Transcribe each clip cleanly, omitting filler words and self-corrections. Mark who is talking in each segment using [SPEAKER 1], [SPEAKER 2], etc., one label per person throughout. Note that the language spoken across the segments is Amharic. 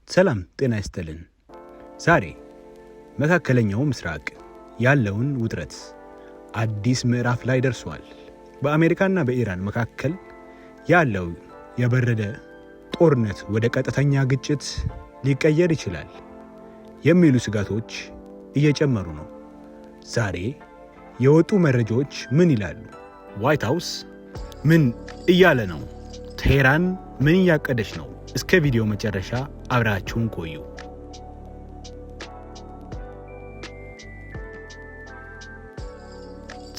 [SPEAKER 1] ሰላም ጤና ይስጥልን። ዛሬ መካከለኛው ምስራቅ ያለውን ውጥረት አዲስ ምዕራፍ ላይ ደርሷል። በአሜሪካና በኢራን መካከል ያለው የበረደ ጦርነት ወደ ቀጥተኛ ግጭት ሊቀየር ይችላል የሚሉ ስጋቶች እየጨመሩ ነው። ዛሬ የወጡ መረጃዎች ምን ይላሉ? ዋይት ሃውስ ምን እያለ ነው? ቴህራን ምን እያቀደች ነው? እስከ ቪዲዮ መጨረሻ አብራችሁን ቆዩ።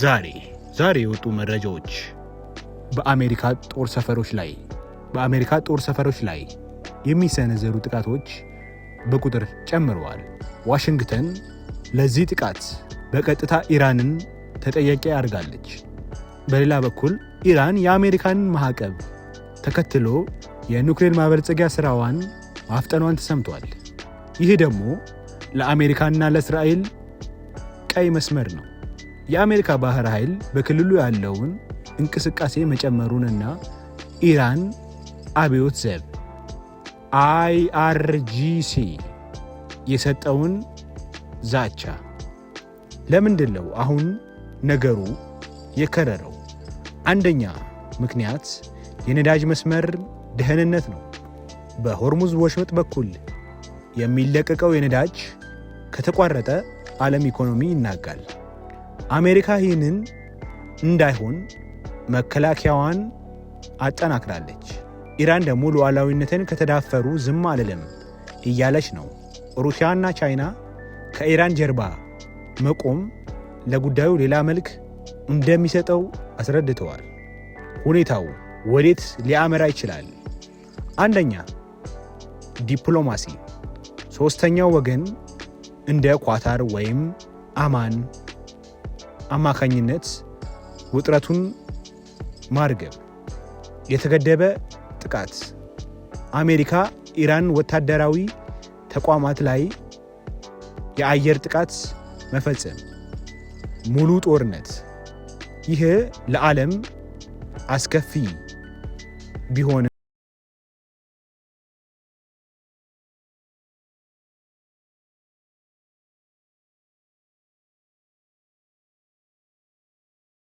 [SPEAKER 1] ዛሬ የወጡ መረጃዎች በአሜሪካ ጦር ሰፈሮች ላይ የሚሰነዘሩ ጥቃቶች በቁጥር ጨምረዋል። ዋሽንግተን ለዚህ ጥቃት በቀጥታ ኢራንን ተጠያቂ አድርጋለች። በሌላ በኩል ኢራን የአሜሪካን ማዕቀብ ተከትሎ የኑክሌር ማበልጸጊያ ስራዋን ማፍጠኗን ተሰምቷል። ይህ ደግሞ ለአሜሪካና ለእስራኤል ቀይ መስመር ነው። የአሜሪካ ባህር ኃይል በክልሉ ያለውን እንቅስቃሴ መጨመሩንና ኢራን አብዮት ዘብ IRGC የሰጠውን ዛቻ። ለምንድን ነው አሁን ነገሩ የከረረው? አንደኛ ምክንያት የነዳጅ መስመር ደህንነት ነው። በሆርሙዝ ወሽመጥ በኩል የሚለቀቀው የነዳጅ ከተቋረጠ ዓለም ኢኮኖሚ ይናጋል። አሜሪካ ይህንን እንዳይሆን መከላከያዋን አጠናክራለች። ኢራን ደግሞ ሉዓላዊነትን ከተዳፈሩ ዝም አልልም እያለች ነው። ሩሲያና ቻይና ከኢራን ጀርባ መቆም ለጉዳዩ ሌላ መልክ እንደሚሰጠው አስረድተዋል። ሁኔታው ወዴት ሊያመራ ይችላል? አንደኛ ዲፕሎማሲ። ሶስተኛው ወገን እንደ ኳታር ወይም አማን አማካኝነት ውጥረቱን ማርገብ። የተገደበ ጥቃት። አሜሪካ ኢራን ወታደራዊ ተቋማት ላይ የአየር ጥቃት መፈጸም። ሙሉ ጦርነት። ይህ ለዓለም አስከፊ ቢሆንም